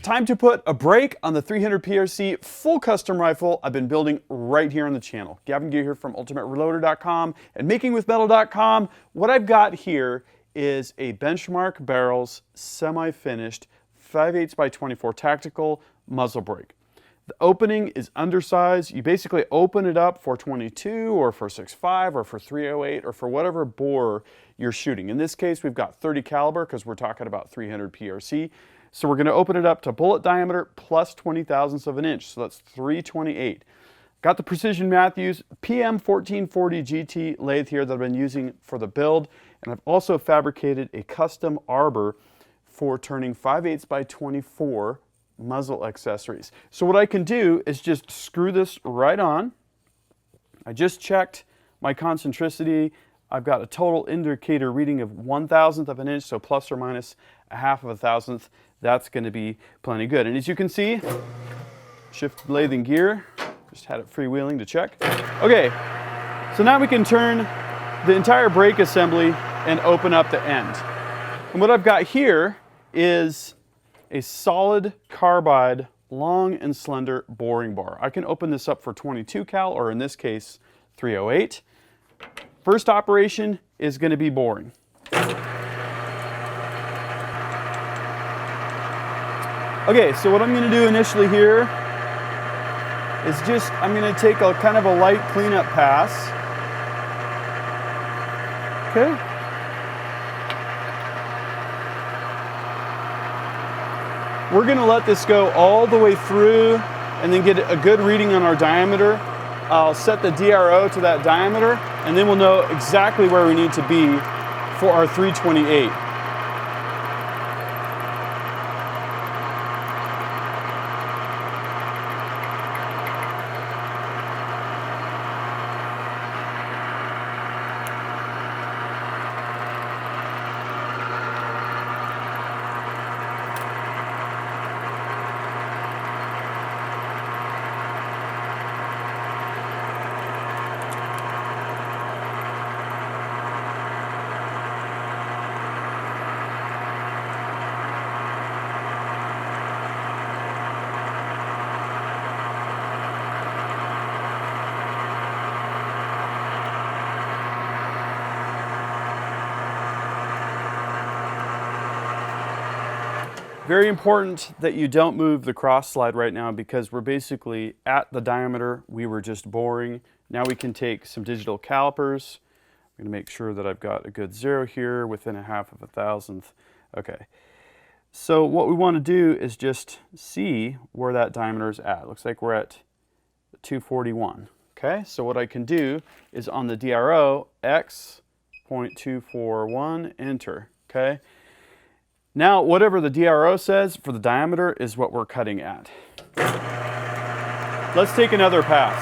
time to put a break on the 300 PRC full custom rifle I've been building right here on the channel. Gavin Gear here from ultimatereloader.com and makingwithmetal.com. What I've got here is a Benchmark Barrels semi-finished 5/8 by 24 tactical muzzle brake. The opening is undersized. You basically open it up for 22 or for 6.5 or for 308 or for whatever bore you're shooting. In this case, we've got 30 caliber because we're talking about 300 PRC. So we're going to open it up to bullet diameter plus 20 thousandths of an inch. So that's 328. Got the Precision Matthews PM 1440 GT lathe here that I've been using for the build. And I've also fabricated a custom arbor for turning 5/8 by 24 muzzle accessories. So what I can do is just screw this right on. I just checked my concentricity. I've got a total indicator reading of 1/1000th of an inch, so plus or minus a half of a thousandth. That's going to be plenty good. And as you can see, shift lathe and gear. Just had it freewheeling to check. Okay, so now we can turn the entire brake assembly and open up the end. And what I've got here is a solid carbide long and slender boring bar. I can open this up for 22 cal, or in this case 308. First operation is going to be boring. Okay, so what I'm going to do initially here is I'm going to take a kind of a light cleanup pass. Okay. We're going to let this go all the way through and then get a good reading on our diameter. I'll set the DRO to that diameter and then we'll know exactly where we need to be for our 328. Very important that you don't move the cross slide right now because we're basically at the diameter we were just boring. Now we can take some digital calipers. I'm going to make sure that I've got a good zero here within a half of a thousandth. Okay. So what we want to do is just see where that diameter is at. Looks like we're at 241. Okay. So what I can do is on the DRO, X 0.241, enter. Okay. Now, whatever the DRO says for the diameter is what we're cutting at. Let's take another pass.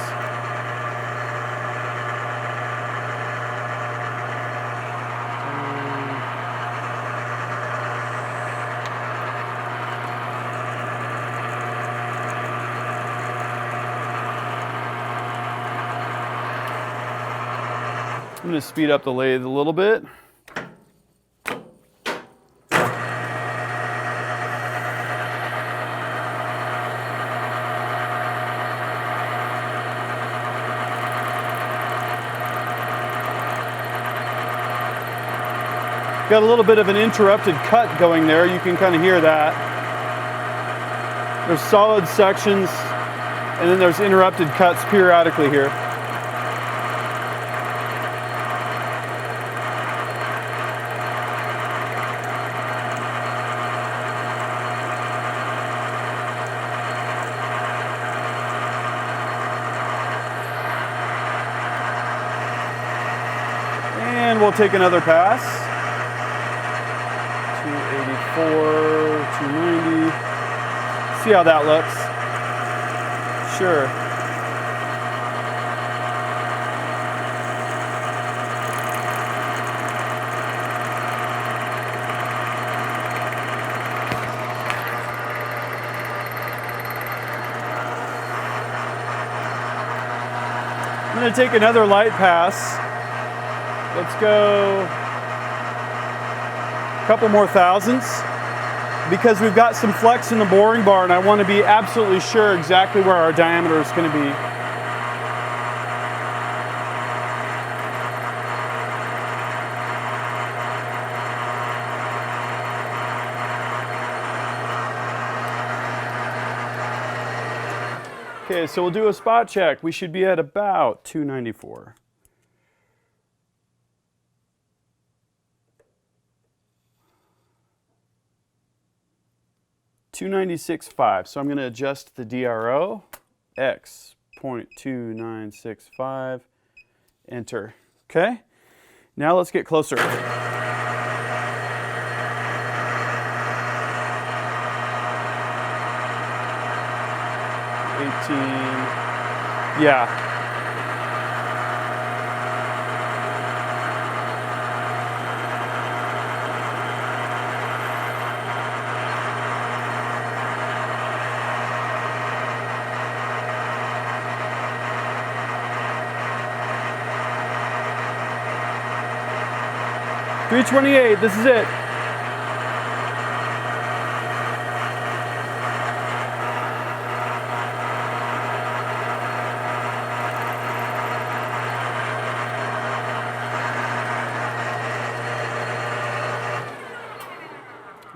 I'm going to speed up the lathe a little bit. Got a little bit of an interrupted cut going there. You can kind of hear that. There's solid sections, and then there's interrupted cuts periodically here. And we'll take another pass. 290. See how that looks? Sure. I'm going to take another light pass. Let's go a couple more thousandths. because we've got some flex in the boring bar and I want to be absolutely sure exactly where our diameter is going to be. Okay, so we'll do a spot check. We should be at about 294. .296.5. So I'm going to adjust the DRO. X 0.2965. Enter. Okay. Now let's get closer. 18. Yeah. .328, this is it.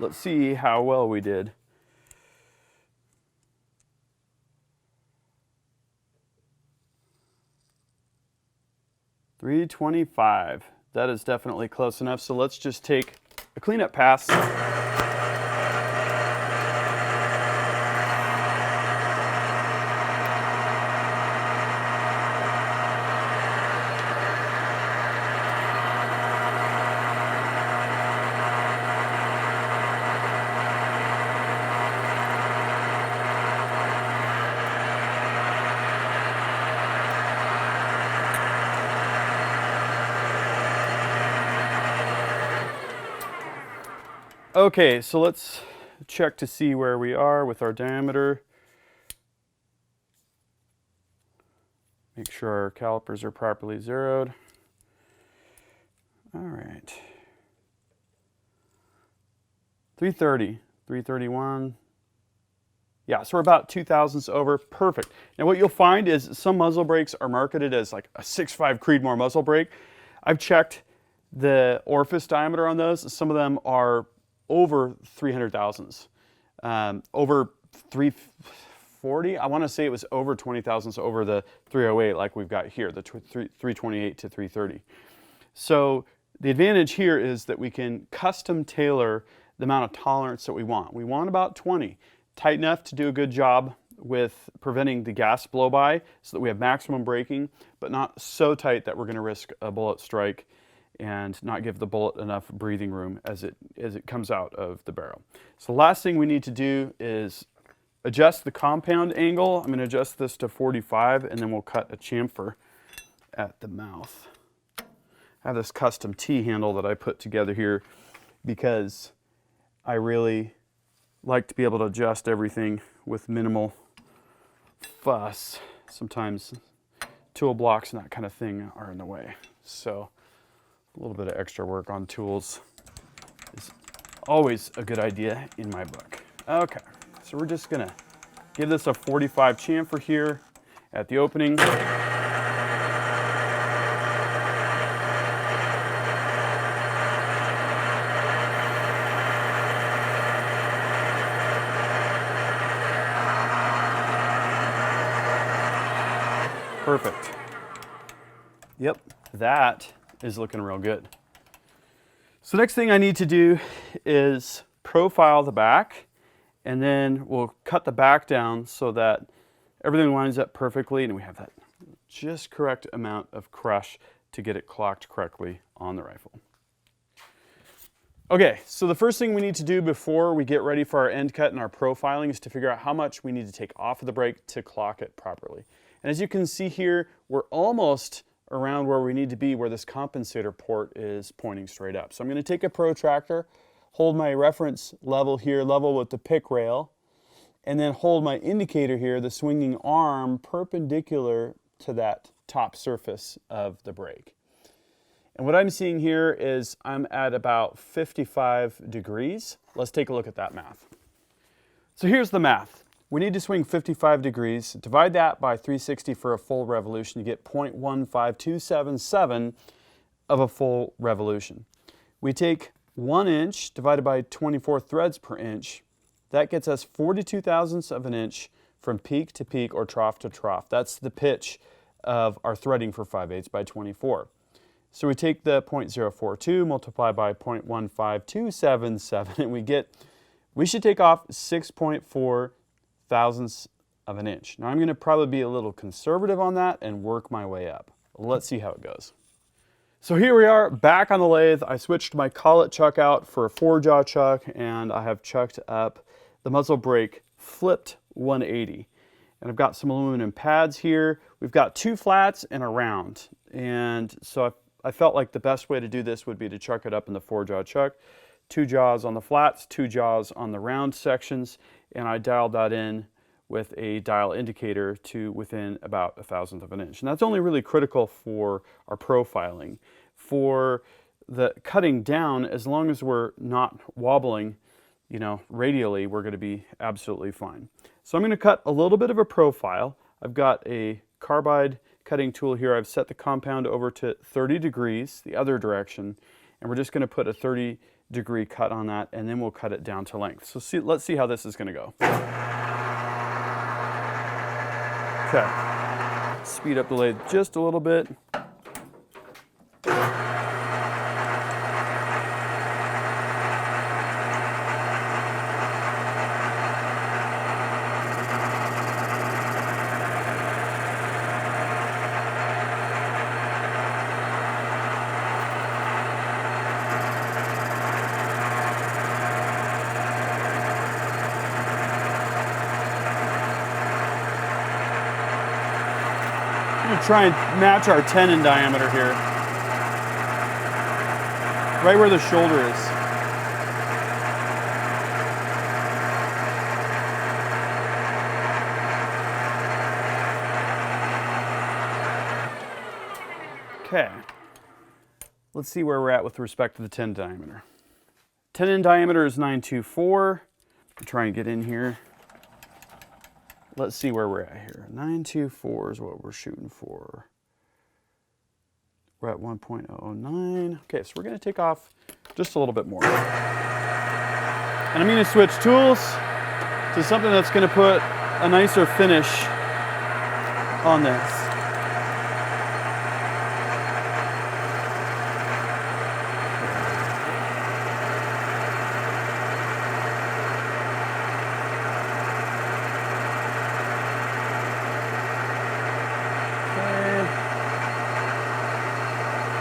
Let's see how well we did. .325. That is definitely close enough. So let's just take a cleanup pass. Okay, so let's check to see where we are with our diameter. Make sure our calipers are properly zeroed. All right. 330, 331. Yeah, so we're about 2 thousandths over. Perfect. Now what you'll find is some muzzle brakes are marketed as like a 6.5 Creedmoor muzzle brake. I've checked the orifice diameter on those. Some of them are over 300 thousandths, over 340. I want to say it was over 20 thousandths over the 308 like we've got here, the 328 to 330. So the advantage here is that we can custom tailor the amount of tolerance that we want. We want about 20, tight enough to do a good job with preventing the gas blow by so that we have maximum braking, but not so tight that we're going to risk a bullet strike and not give the bullet enough breathing room as it comes out of the barrel. So the last thing we need to do is adjust the compound angle. I'm going to adjust this to 45 and then we'll cut a chamfer at the mouth. I have this custom T-handle that I put together here because I really like to be able to adjust everything with minimal fuss. Sometimes tool blocks and that kind of thing are in the way. So a little bit of extra work on tools is always a good idea in my book. Okay, so we're just gonna give this a 45 chamfer here at the opening. Perfect. Yep, that is looking real good. So next thing I need to do is profile the back, and then we'll cut the back down so that everything lines up perfectly and we have that just correct amount of crush to get it clocked correctly on the rifle. Okay, so the first thing we need to do before we get ready for our end cut and our profiling is to figure out how much we need to take off of the brake to clock it properly. And as you can see here, we're almost around where we need to be, where this compensator port is pointing straight up. So I'm going to take a protractor, hold my reference level here, level with the pick rail, and then hold my indicator here, the swinging arm, perpendicular to that top surface of the brake. And what I'm seeing here is I'm at about 55 degrees. Let's take a look at that math. So here's the math. We need to swing 55 degrees. Divide that by 360 for a full revolution. You get 0.15277 of a full revolution. We take 1 inch divided by 24 threads per inch. That gets us 42 thousandths of an inch from peak to peak or trough to trough. That's the pitch of our threading for 5/8 by 24. So we take the 0.042, multiply by 0.15277, and we should take off 6.4 thousandths of an inch. Now I'm going to probably be a little conservative on that and work my way up. Let's see how it goes. So here we are back on the lathe. I switched my collet chuck out for a 4-jaw chuck, and I have chucked up the muzzle brake flipped 180. And I've got some aluminum pads here. We've got 2 flats and a round. And so I felt like the best way to do this would be to chuck it up in the 4-jaw chuck. 2 jaws on the flats, 2 jaws on the round sections, and I dialed that in with a dial indicator to within about 1/1000th of an inch. And that's only really critical for our profiling. For the cutting down, as long as we're not wobbling, radially, we're going to be absolutely fine. So I'm going to cut a little bit of a profile. I've got a carbide cutting tool here. I've set the compound over to 30 degrees, the other direction, and we're just going to put a 30-degree cut on that, and then we'll cut it down to length. So let's see how this is going to go. Okay, speed up the lathe just a little bit. I'm going to try and match our 10 in diameter here. Right where the shoulder is. Okay. Let's see where we're at with respect to the 10 diameter. 10 in diameter is 924. I'm trying to get in here. Let's see where we're at here. 924 is what we're shooting for. We're at 1.009. Okay, so we're going to take off just a little bit more. And I'm going to switch tools to something that's going to put a nicer finish on this.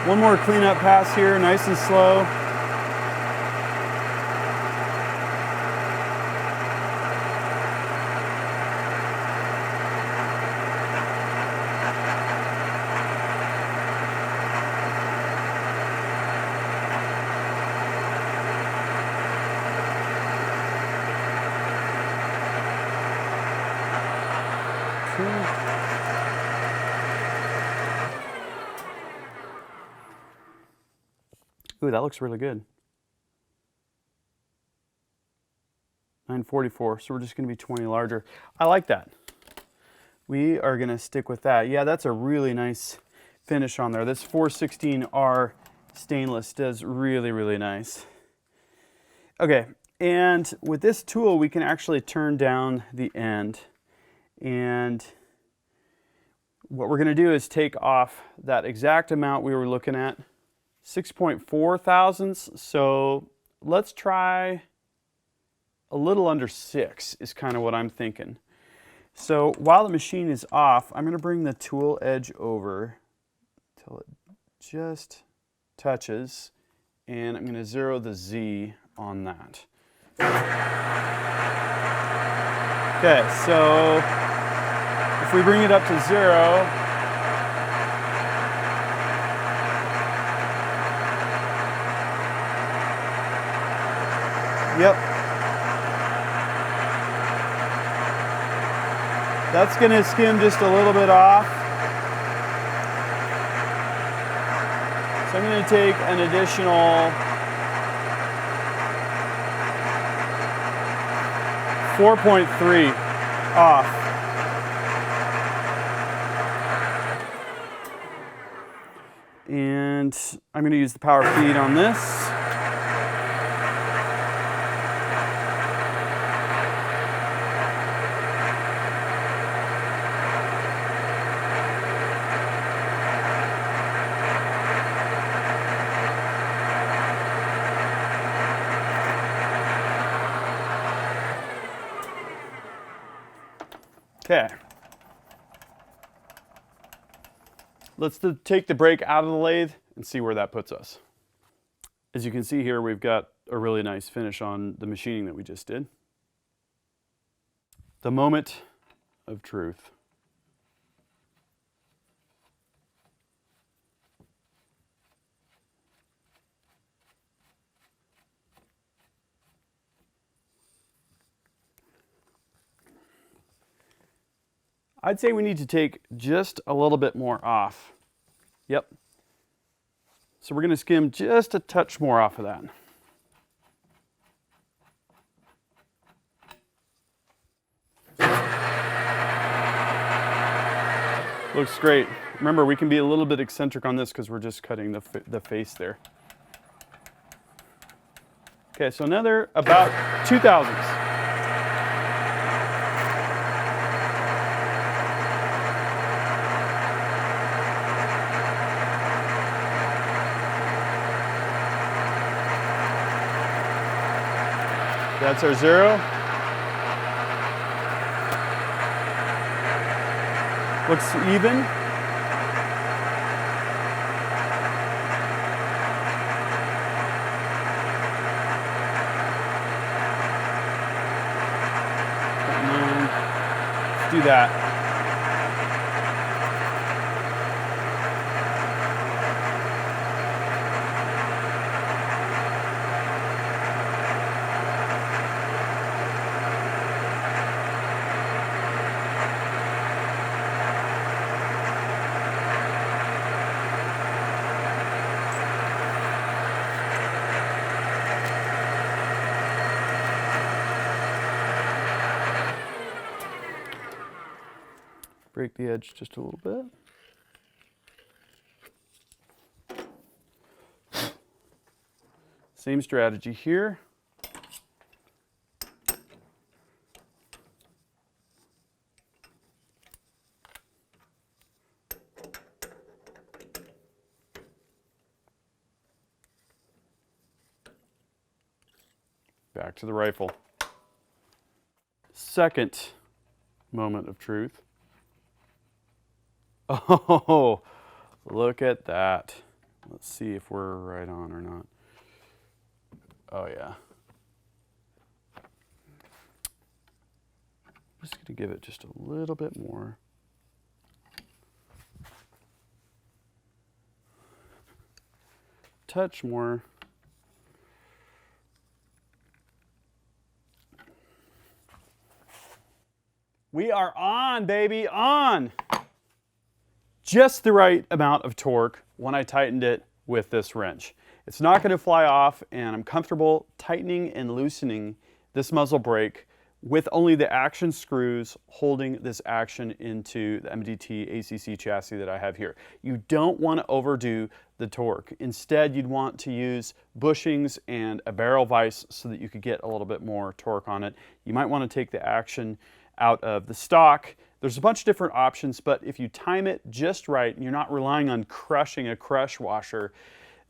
One more cleanup pass here, nice and slow. Ooh, that looks really good. 944, so we're just going to be 20 larger. I like that. We are going to stick with that. Yeah, that's a really nice finish on there. This 416R stainless does really, really nice. Okay, and with this tool, we can actually turn down the end. And what we're going to do is take off that exact amount we were looking at. 6.4 thousandths, so let's try a little under 6 is kind of what I'm thinking. So while the machine is off, I'm going to bring the tool edge over till it just touches, and I'm going to zero the Z on that. Okay, so if we bring it up to 0, yep. That's going to skim just a little bit off. So I'm going to take an additional 4.3 off. And I'm going to use the power feed on this. Okay. Let's take the brake out of the lathe and see where that puts us. As you can see here, we've got a really nice finish on the machining that we just did. The moment of truth. I'd say we need to take just a little bit more off. Yep. So we're going to skim just a touch more off of that. Looks great. Remember, we can be a little bit eccentric on this because we're just cutting the face there. Okay, so another about 2/1000ths. That's our 0. Looks even. Let's do that. Break the edge just a little bit. Same strategy here. Back to the rifle. Second moment of truth. Oh, look at that. Let's see if we're right on or not. Oh yeah. I'm just going to give it just a little bit more. Touch more. We are on, baby, on. Just the right amount of torque when I tightened it with this wrench. It's not going to fly off, and I'm comfortable tightening and loosening this muzzle brake with only the action screws holding this action into the MDT ACC chassis that I have here. You don't want to overdo the torque. Instead, you'd want to use bushings and a barrel vise so that you could get a little bit more torque on it. You might want to take the action out of the stock. There's a bunch of different options, but if you time it just right and you're not relying on crushing a crush washer,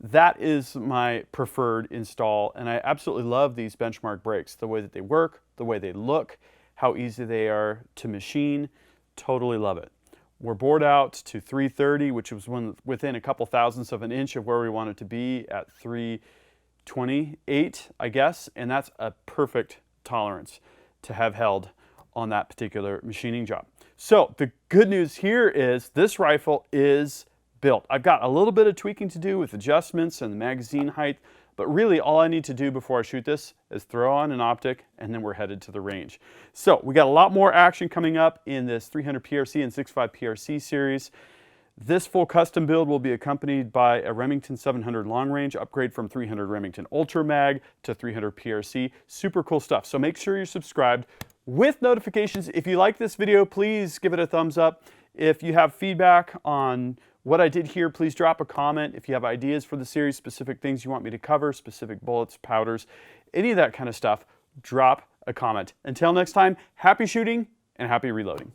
that is my preferred install. And I absolutely love these benchmark brakes, the way that they work, the way they look, how easy they are to machine. Totally love it. We're bored out to 330, which was within a couple thousandths of an inch of where we want it to be at 328, I guess. And that's a perfect tolerance to have held on that particular machining job. So the good news here is this rifle is built. I've got a little bit of tweaking to do with adjustments and the magazine height, but really all I need to do before I shoot this is throw on an optic and then we're headed to the range. So we got a lot more action coming up in this 300 PRC and 65 PRC series. This full custom build will be accompanied by a Remington 700 long range upgrade from 300 Remington Ultra Mag to 300 PRC. Super cool stuff. So make sure you're subscribed with notifications. If you like this video, please give it a thumbs up. If you have feedback on what I did here, please drop a comment. If you have ideas for the series, specific things you want me to cover, specific bullets, powders, any of that kind of stuff, drop a comment. Until next time, happy shooting and happy reloading.